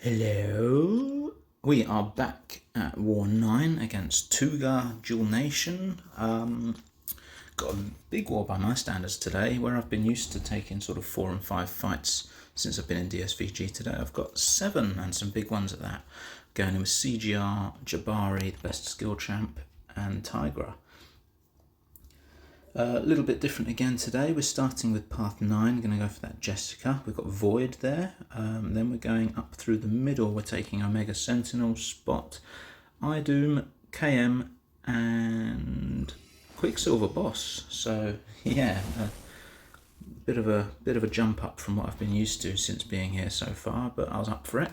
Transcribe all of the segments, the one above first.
Hello, we are back at War 9 against TUGA Dual Nation. Got a big war by my standards today, where I've been used to taking sort of 4 and 5 fights since I've been in DSVG. Today I've got 7 and some big ones at that. Going in with CGR, Jabari, the best skill champ, and Tigra. A little bit different again today. We're starting with path 9, going to go for that Jessica. We've got Void there. Then we're going up through the middle. We're taking Omega Sentinel, Spot, idoom, KM, and Quicksilver Boss. So yeah, a bit of a jump up from what I've been used to since being here so far, but I was up for it.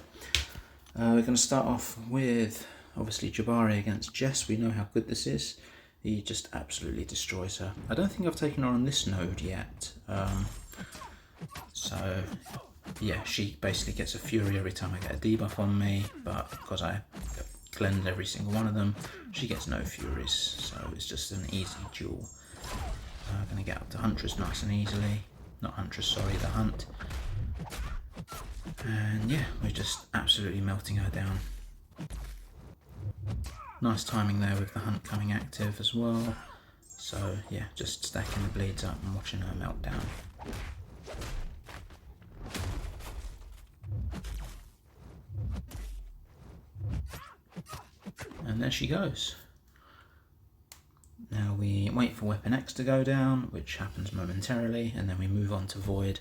We're going to start off with obviously Jabari against Jess. We know how good this is. He just absolutely destroys her. I don't think I've taken her on this node yet. So yeah, she basically gets a fury every time I get a debuff on me, but because I cleanse every single one of them, she gets no furies. So it's just an easy duel. I'm going to get up to Huntress nice and easily. Not Huntress, sorry, the Hunt. And yeah, we're just absolutely melting her down. Nice timing there with the Hunt coming active as well. So yeah, just stacking the bleeds up and watching her melt down. And there she goes. Now we wait for Weapon X to go down, which happens momentarily, and then we move on to Void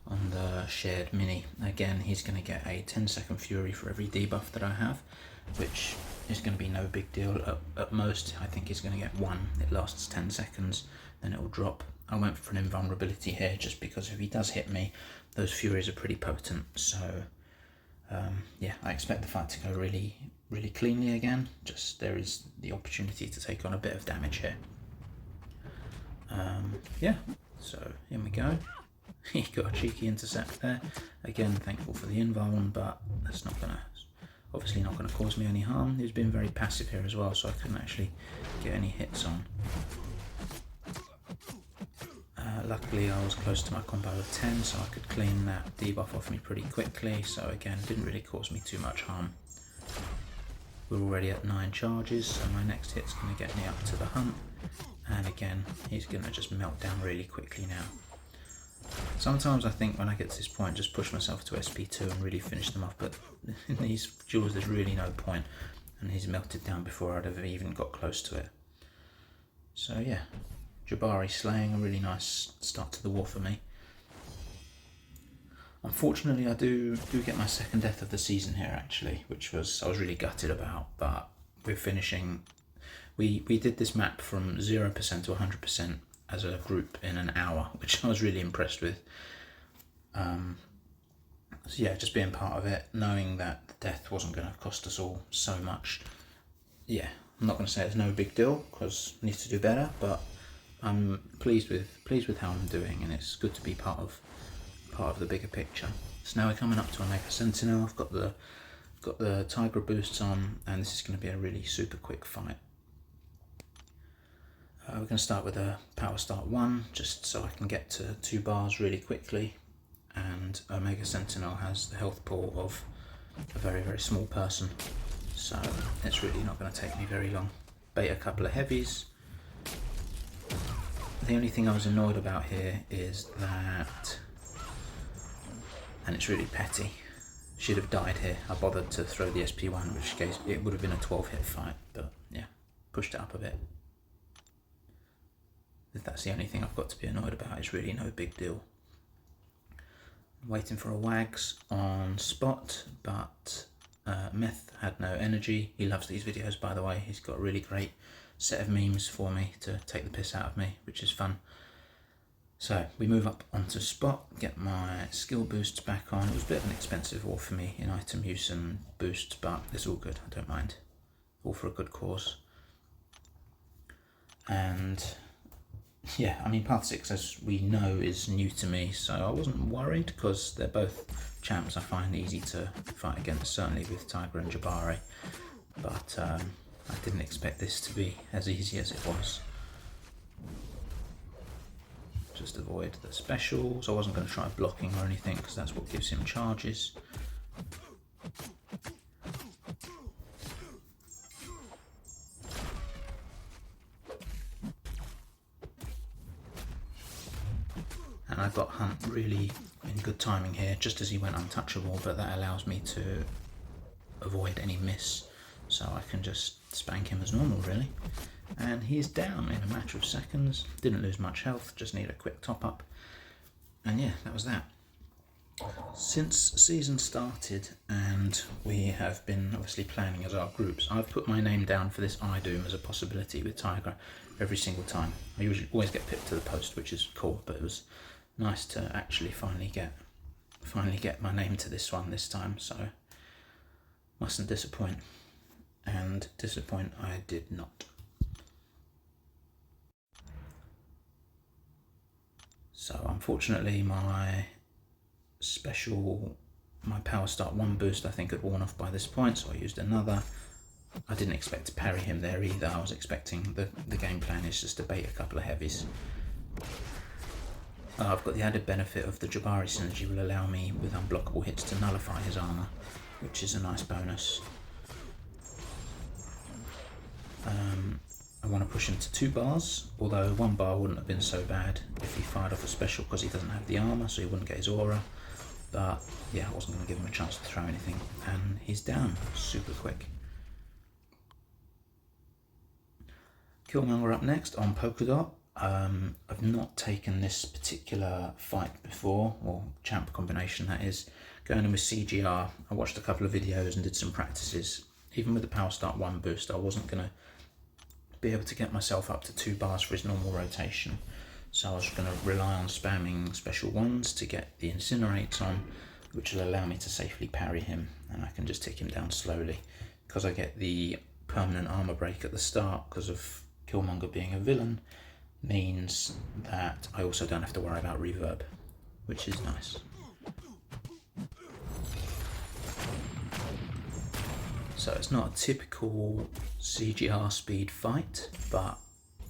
on the shared mini. Again, he's going to get a 10-second fury for every debuff that I have, which is going to be no big deal. At most, I think he's going to get 1. It lasts 10 seconds, then it will drop. I went for an invulnerability here just because if he does hit me, those furies are pretty potent. So yeah, I expect the fight to go really cleanly again. Just there is the opportunity to take on a bit of damage here. Yeah, so here we go. He got a cheeky intercept there. Again, thankful for the invuln, but that's obviously not going to cause me any harm. He's been very passive here as well, so I couldn't actually get any hits on. Luckily I was close to my combo of 10, so I could clean that debuff off me pretty quickly, so again, didn't really cause me too much harm. We're already at 9 charges, so my next hit's going to get me up to the Hunt, and again, he's going to just melt down really quickly now. Sometimes I think when I get to this point, just push myself to SP2 and really finish them off, but in these duels there's really no point, and he's melted down before I'd have even got close to it. So yeah, Jabari slaying, a really nice start to the war for me. Unfortunately, I do get my second death of the season here actually, which I was really gutted about, but we're finishing. We did this map from 0% to 100% as a group in an hour, which I was really impressed with. So yeah, just being part of it, knowing that the death wasn't going to cost us all so much. Yeah, I'm not going to say it's no big deal because I need to do better, but I'm pleased with how I'm doing, and it's good to be part of the bigger picture. So now we're coming up to Omega Sentinel. I've got the Tigra boosts on, and this is going to be a really super quick fight. We're going to start with a power start 1, just so I can get to 2 bars really quickly, and Omega Sentinel has the health pool of a very small person, so it's really not going to take me very long. Bait a couple of heavies. The only thing I was annoyed about here is that, and it's really petty, should have died here. I bothered to throw the SP1, which case it would have been a 12-hit fight, but yeah, pushed it up a bit. If that's the only thing I've got to be annoyed about, it's really no big deal. I'm waiting for a Wags on Spot, but Meth had no energy. He loves these videos, by the way. He's got a really great set of memes for me to take the piss out of me, which is fun. So we move up onto Spot, get my skill boosts back on. It was a bit of an expensive war for me in item use and boosts, but it's all good, I don't mind. All for a good cause. And yeah, I mean, Path 6, as we know, is new to me, so I wasn't worried because they're both champs I find easy to fight against, certainly with Tigra and Jabari, but I didn't expect this to be as easy as it was. Just avoid the specials. I wasn't going to try blocking or anything because that's what gives him charges. and I've got Hunt really in good timing here, just as he went untouchable, but that allows me to avoid any miss, so I can just spank him as normal really. And he's down in a matter of seconds, didn't lose much health, just need a quick top up, and yeah, that was that. Since season started and we have been obviously planning as our groups, I've put my name down for this idoom as a possibility with Tigra every single time. I usually always get pipped to the post, which is cool, but it was nice to actually finally get my name to this one this time, so mustn't disappoint. And disappoint I did not. So unfortunately my power start 1 boost I think had worn off by this point, so I used another. I didn't expect to parry him there either. I was expecting the game plan is just to bait a couple of heavies. I've got the added benefit of the Jabari synergy will allow me with unblockable hits to nullify his armour, which is a nice bonus. I want to him to 2 bars, although 1 bar wouldn't have been so bad if he fired off a special because he doesn't have the armour, so he wouldn't get his aura. But yeah, I wasn't going to give him a chance to throw anything, and he's down super quick. Killmonger up next on Polka Dot. I've not taken this particular fight before, or champ combination that is. Going in with CGR, I watched a couple of videos and did some practices. Even with the power start 1 boost, I wasn't going to be able to get myself up to 2 bars for his normal rotation. So I was going to rely on spamming special 1s to get the incinerates on, which will allow me to safely parry him, and I can just tick him down slowly. Because I get the permanent armor break at the start because of Killmonger being a villain, means that I also don't have to worry about reverb, which is nice. So it's not a typical CGR speed fight, but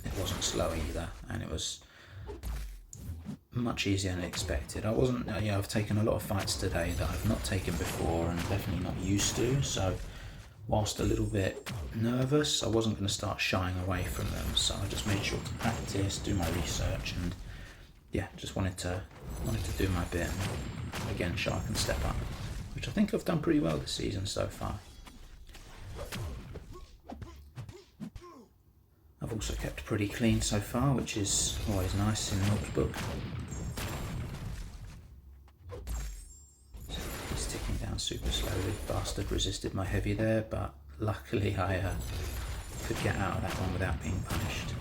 it wasn't slow either, and it was much easier than expected. I've taken a lot of fights today that I've not taken before and definitely not used to, so whilst a little bit nervous, I wasn't going to start shying away from them, so I just made sure to practice, do my research, and yeah, just wanted to do my bit and again show I can step up, which I think I've done pretty well this season so far. I've also kept pretty clean so far, which is always nice in Milk's book. He's ticking down super slowly. Bastard resisted my heavy there, but luckily I could get out of that one without being punished.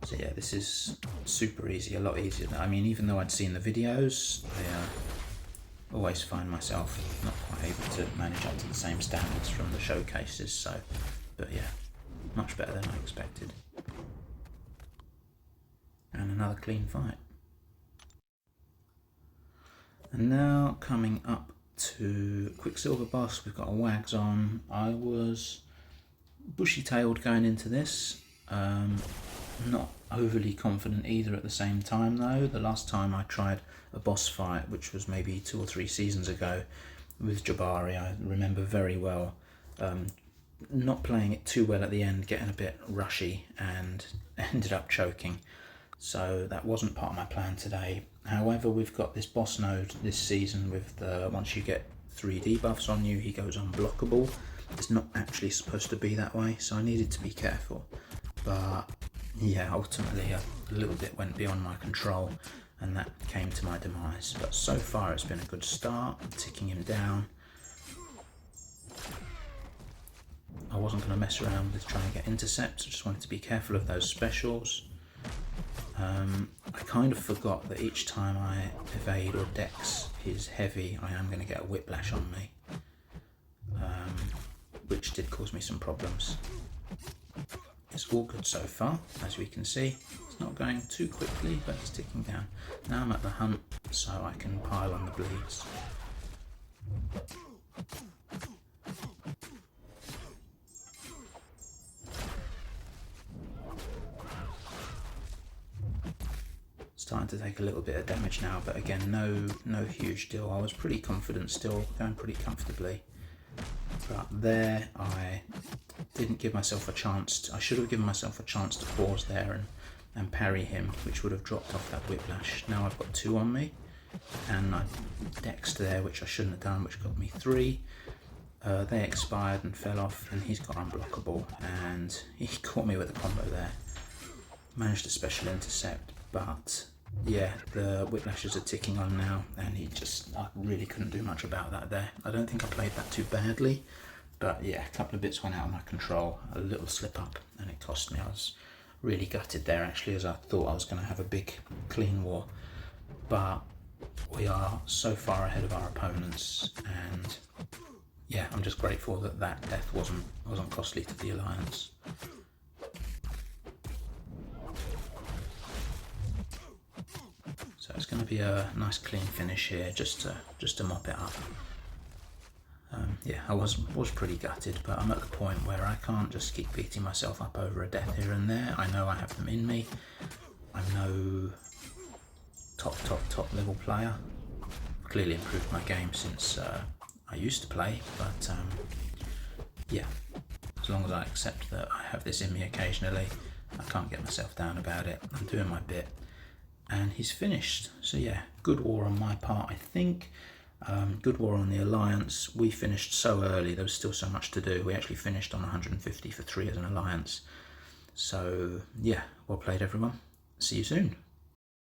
So yeah, this is super easy, a lot easier. I mean, even though I'd seen the videos, I always find myself not quite able to manage up to the same standards from the showcases, so, but yeah, much better than I expected. And another clean fight. And now coming up to Quicksilver Boss, we've got a Wags on. I was bushy-tailed going into this, not overly confident either at the same time though. The last time I tried a boss fight, which was maybe 2 or 3 seasons ago with Jabari, I remember very well not playing it too well at the end, getting a bit rushy and ended up choking. So that wasn't part of my plan today. However, we've got this boss node this season with once you get 3 debuffs on you, he goes unblockable. It's not actually supposed to be that way, so I needed to be careful. But yeah, ultimately a little bit went beyond my control and that came to my demise. But so far it's been a good start. I'm ticking him down. I wasn't going to mess around with trying to get intercepts, I just wanted to be careful of those specials. I kind of forgot that each time I evade or dex his heavy, I am going to get a whiplash on me, which did cause me some problems. It's all good so far, as we can see. It's not going too quickly, but it's ticking down. Now I'm at the hunt, so I can pile on the bleeds. Starting to take a little bit of damage now, but again, no huge deal. I was pretty confident still, going pretty comfortably. But there, I didn't give myself a chance. I should have given myself a chance to pause there and and parry him, which would have dropped off that whiplash. Now I've got 2 on me, and I dexed there, which I shouldn't have done, which got me 3. They expired and fell off, and he's got unblockable, and he caught me with a combo there. Managed a special intercept, but yeah, the whiplashes are ticking on now, and I really couldn't do much about that there. I don't think I played that too badly, but yeah, a couple of bits went out of my control, a little slip up, and it cost me. I was really gutted there actually, as I thought I was going to have a big clean war, but we are so far ahead of our opponents, and yeah, I'm just grateful that that death wasn't costly to the Alliance. So it's going to be a nice clean finish here, just to mop it up. Yeah, I was pretty gutted, but I'm at the point where I can't just keep beating myself up over a death here and there. I know I have them in me. I'm no top level player. I've clearly improved my game since I used to play, but yeah, as long as I accept that I have this in me occasionally, I can't get myself down about it. I'm doing my bit, and he's finished. So yeah, good war on my part, I think. Good war on the Alliance. We finished so early, there was still so much to do. We actually finished on 150 for 3 as an Alliance. So yeah, well played everyone. See you soon.